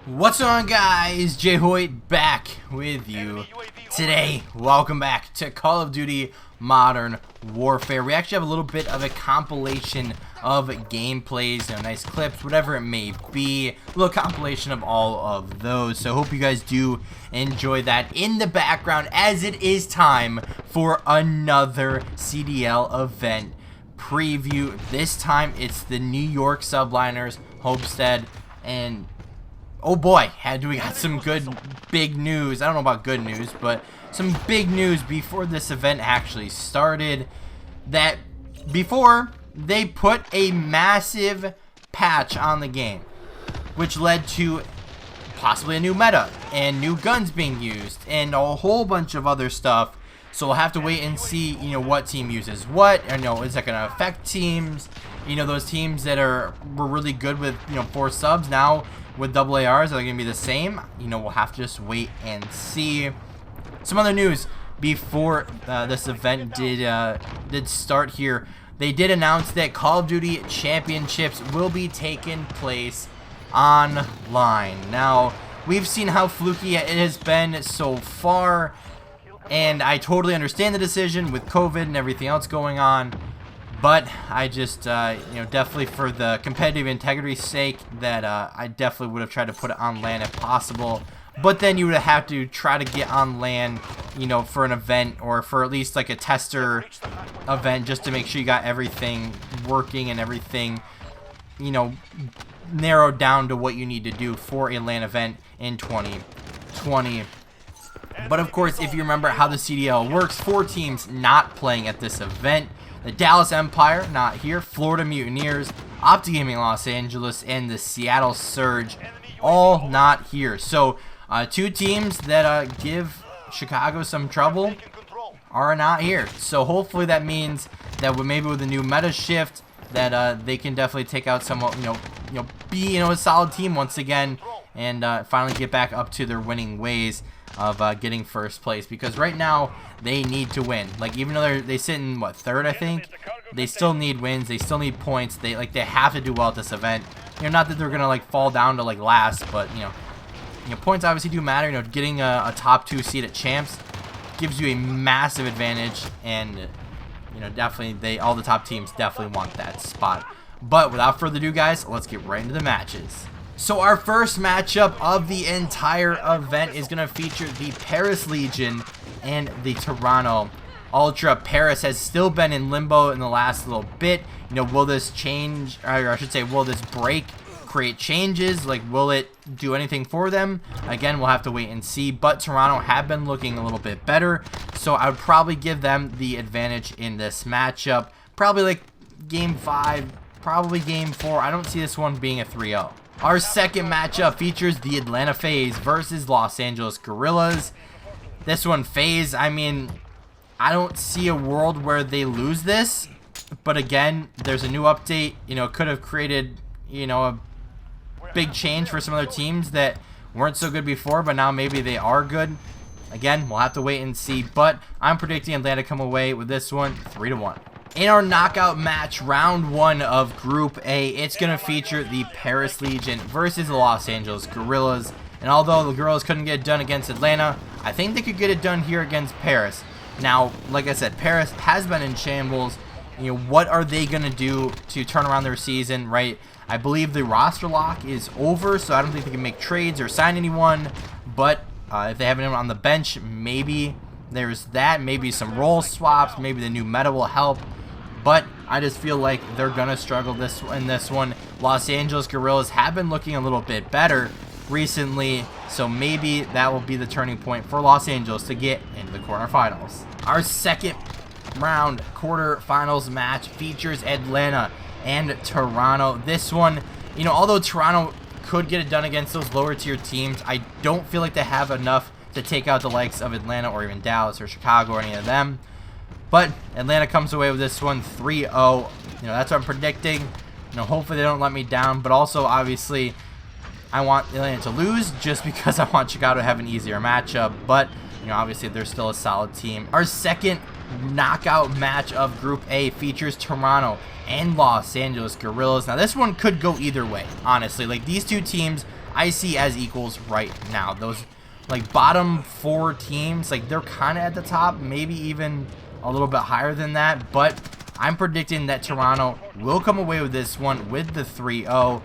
What's on, guys? JHoyt back with you today. Welcome back to Call of Duty Modern Warfare. We actually have a little bit of a compilation of gameplays, nice clips, whatever it may be. A little compilation of all of those. So hope you guys do enjoy that in the background, as it is time for another CDL event preview. This time it's the New York Subliners, Homestead, and oh boy, we got some good big news. I don't know about good news, but some big news before this event actually started. That before they put a massive patch on the game, which led to possibly a new meta and new guns being used and a whole bunch of other stuff. So we'll have to wait and see, what team uses what. Is that going to affect teams? Those teams that were really good with 4 subs now with double ARs, are they going to be the same? We'll have to just wait and see. Some other news before this event did start here. They did announce that Call of Duty Championships will be taking place online. Now, we've seen how fluky it has been so far, and I totally understand the decision with COVID and everything else going on. But I just, definitely for the competitive integrity's sake, that I definitely would have tried to put it on LAN if possible. But then you would have to try to get on LAN, for an event, or for at least like a tester event, just to make sure you got everything working and everything, narrowed down to what you need to do for a LAN event in 2020. But of course, if you remember how the CDL works, 4 teams not playing at this event. The Dallas Empire, not here. Florida Mutineers, Opti Gaming Los Angeles, and the Seattle Surge, all not here. So, 2 teams that give Chicago some trouble are not here. So, hopefully that means that maybe with a new meta shift, that they can definitely take out some, be a solid team once again, and finally get back up to their winning ways of getting first place, because right now they need to win. Like, even though they sit in what, 3rd, I think, they still need wins. They still need points. They have to do well at this event. Not that they're gonna fall down to last, but points obviously do matter. Getting a top 2 seed at champs gives you a massive advantage, and definitely all the top teams definitely want that spot. But without further ado, guys, let's get right into the matches. So our first matchup of the entire event is going to feature the Paris Legion and the Toronto Ultra. Paris has still been in limbo in the last little bit. Will this change, or I should say, will this break create changes? Will it do anything for them? Again, we'll have to wait and see. But Toronto have been looking a little bit better, so I would probably give them the advantage in this matchup. Probably game 5, probably game 4. I don't see this one being a 3-0. Our second matchup features the Atlanta FaZe versus Los Angeles Guerrillas. This one, FaZe, I don't see a world where they lose this. But again, there's a new update. Could have created, a big change for some other teams that weren't so good before, but now maybe they are good. Again, we'll have to wait and see. But I'm predicting Atlanta come away with this one 3-1. In our knockout match, round 1 of Group A, it's going to feature the Paris Legion versus the Los Angeles Guerrillas. And although the Guerrillas couldn't get it done against Atlanta, I think they could get it done here against Paris. Now, like I said, Paris has been in shambles. What are they going to do to turn around their season, right? I believe the roster lock is over, so I don't think they can make trades or sign anyone. But if they have anyone on the bench, maybe there's that. Maybe some role swaps. Maybe the new meta will help. But I just feel like they're going to struggle in this one. Los Angeles Guerrillas have been looking a little bit better recently, so maybe that will be the turning point for Los Angeles to get into the quarterfinals. Our second round quarterfinals match features Atlanta and Toronto. This one, although Toronto could get it done against those lower tier teams, I don't feel like they have enough to take out the likes of Atlanta or even Dallas or Chicago or any of them. But Atlanta comes away with this one 3-0. That's what I'm predicting. Hopefully they don't let me down. But also, obviously, I want Atlanta to lose just because I want Chicago to have an easier matchup. But, obviously they're still a solid team. Our second knockout match of Group A features Toronto and Los Angeles Guerrillas. Now, this one could go either way, honestly. These two teams, I see as equals right now. Those like bottom 4 teams, like they're kind of at the top, maybe even a little bit higher than that, but I'm predicting that Toronto will come away with this one with the 3-0.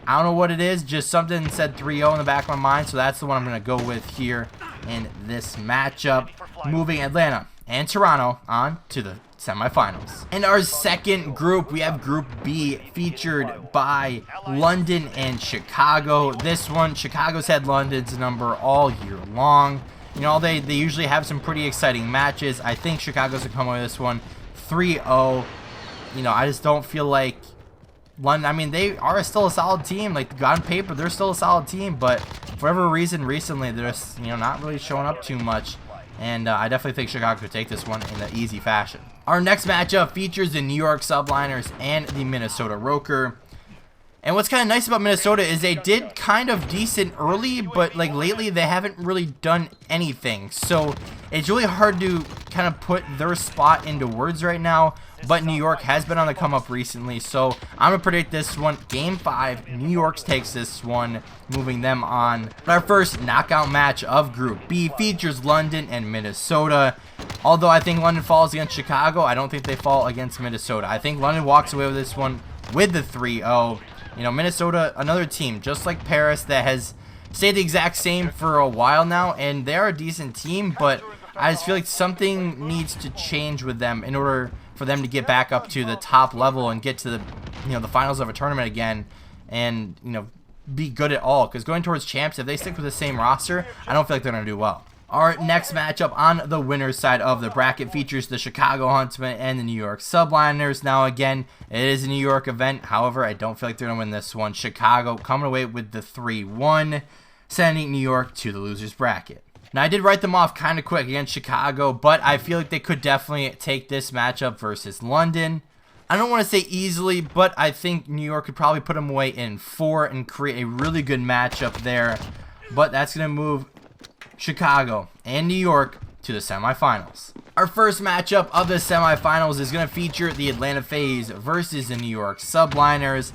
I don't know what it is, just something said 3-0 in the back of my mind, so that's the one I'm going to go with here in this matchup. Moving Atlanta and Toronto on to the semifinals. In our second group, we have Group B, featured by London and Chicago. This one, Chicago's had London's number all year long. You know, they usually have some pretty exciting matches. I think Chicago's going to come away with this one 3-0. You know, I just don't feel like London, I mean, they are still a solid team. Like, on paper, they're still a solid team, but for whatever reason, recently, they're just, you know, not really showing up too much. And I definitely think Chicago could take this one in an easy fashion. Our next matchup features the New York Subliners and the Minnesota Roker. And what's kind of nice about Minnesota is they did kind of decent early, but like lately they haven't really done anything. So it's really hard to kind of put their spot into words right now. But New York has been on the come up recently, so I'm going to predict this one. Game 5, New York takes this one, moving them on. Our first knockout match of Group B features London and Minnesota. Although I think London falls against Chicago, I don't think they fall against Minnesota. I think London walks away with this one with the 3-0. You know, Minnesota, another team, just like Paris, that has stayed the exact same for a while now, and they're a decent team, but I just feel like something needs to change with them in order for them to get back up to the top level and get to the, you know, the finals of a tournament again, and, you know, be good at all. Because going towards champs, if they stick with the same roster, I don't feel like they're going to do well. Our next matchup on the winner's side of the bracket features the Chicago Huntsmen and the New York Subliners. Now, again, it is a New York event. However, I don't feel like they're going to win this one. Chicago coming away with the 3-1, sending New York to the loser's bracket. Now, I did write them off kind of quick against Chicago, but I feel like they could definitely take this matchup versus London. I don't want to say easily, but I think New York could probably put them away in 4 and create a really good matchup there. But that's going to move Chicago and New York to the semifinals. Our first matchup of the semifinals is going to feature the Atlanta FaZe versus the New York Subliners.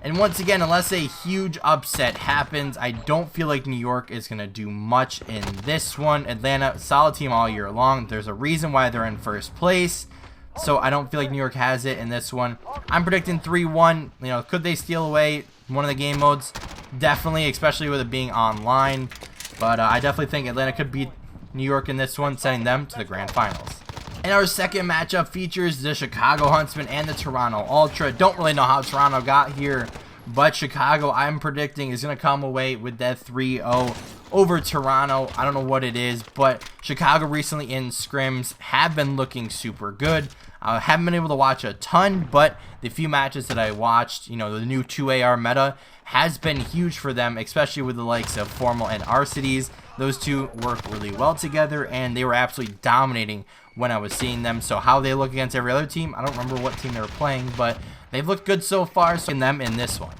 And once again, unless a huge upset happens, I don't feel like New York is going to do much in this one. Atlanta, solid team all year long. There's a reason why they're in first place. So I don't feel like New York has it in this one. I'm predicting 3-1. You know, could they steal away one of the game modes? Definitely, especially with it being online. But I definitely think Atlanta could beat New York in this one, sending them to the grand finals. And our second matchup features the Chicago Huntsmen and the Toronto Ultra. Don't really know how Toronto got here, but Chicago, I'm predicting, is going to come away with that 3-0 over Toronto. I don't know what it is, but Chicago recently in scrims have been looking super good. I haven't been able to watch a ton, but the few matches that I watched, you know, the new 2AR meta has been huge for them, especially with the likes of Formal and Arcides. Those two work really well together, and they were absolutely dominating when I was seeing them. So how they look against every other team, I don't remember what team they were playing, but they've looked good so far, so in them in this one.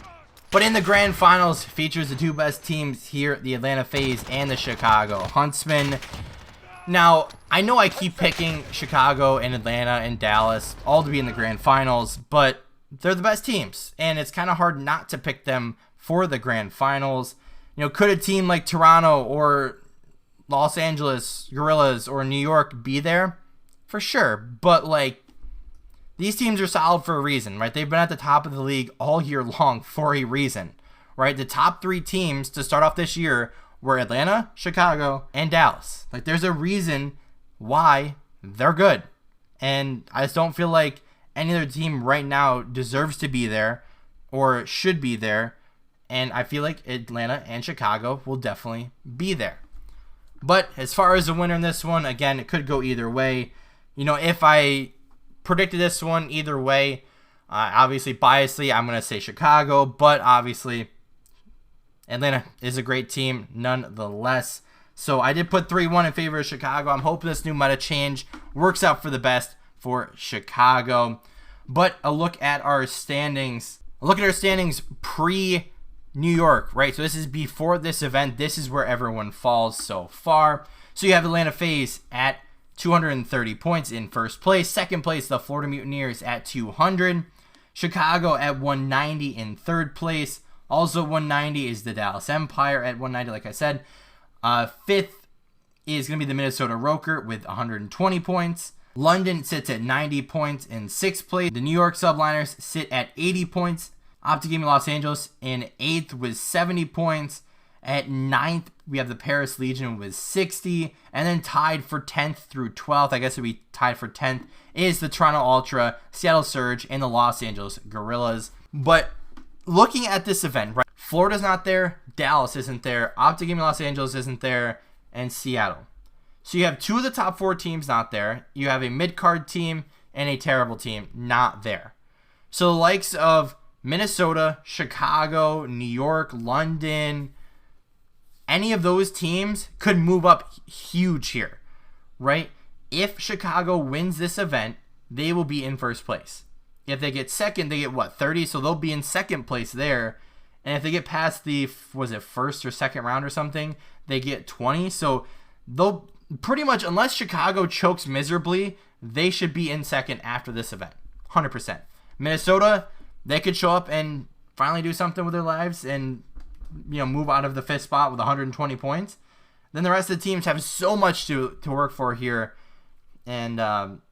But in the grand finals, features the two best teams here, the Atlanta FaZe and the Chicago Huntsmen. Now, I know I keep picking Chicago and Atlanta and Dallas all to be in the grand finals, but they're the best teams, and it's kind of hard not to pick them for the grand finals. You know, could a team like Toronto or Los Angeles Gorillas or New York be there? For sure, but like, these teams are solid for a reason, right? They've been at the top of the league all year long for a reason, right? The top 3 teams to start off this year were Atlanta, Chicago, and Dallas. Like, there's a reason why they're good. And I just don't feel like any other team right now deserves to be there or should be there. And I feel like Atlanta and Chicago will definitely be there. But as far as the winner in this one, again, it could go either way. You know, if I predicted this one either way, obviously biasly, I'm going to say Chicago. But obviously, Atlanta is a great team nonetheless. So I did put 3-1 in favor of Chicago. I'm hoping this new meta change works out for the best for Chicago. But a look at our standings. A look at our standings pre-New York, right? So this is before this event. This is where everyone falls so far. So you have Atlanta FaZe at 230 points in first place. Second place, the Florida Mutineers at 200. Chicago at 190 in third place. Also 190 is the Dallas Empire at 190, like I said. 5th is going to be the Minnesota Roker with 120 points. London sits at 90 points in 6th place. The New York Subliners sit at 80 points. Optic Gaming Los Angeles in 8th with 70 points. At 9th, we have the Paris Legion with 60. And then tied for 10th through 12th, I guess it would be tied for 10th, is the Toronto Ultra, Seattle Surge, and the Los Angeles Gorillas. But looking at this event, right, Florida's not there, Dallas isn't there, Optic Gaming Los Angeles isn't there, and Seattle. So you have 2 of the top 4 teams not there. You have a mid-card team and a terrible team not there. So the likes of Minnesota, Chicago, New York, London, any of those teams could move up huge here, right? If Chicago wins this event, they will be in first place. If they get second, they get what, 30? So they'll be in second place there. And if they get past the, was it first or second round or something, they get 20. So they'll pretty much, unless Chicago chokes miserably, they should be in second after this event. 100%. Minnesota, they could show up and finally do something with their lives and, you know, move out of the 5th spot with 120 points. Then the rest of the teams have so much to work for here. And,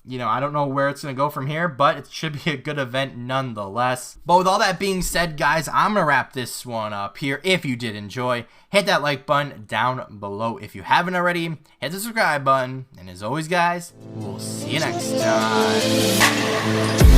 you know, I don't know where it's going to go from here, but it should be a good event nonetheless. But with all that being said, guys, I'm going to wrap this one up here. If you did enjoy, hit that like button down below. If you haven't already, hit the subscribe button. And as always, guys, we'll see you next time.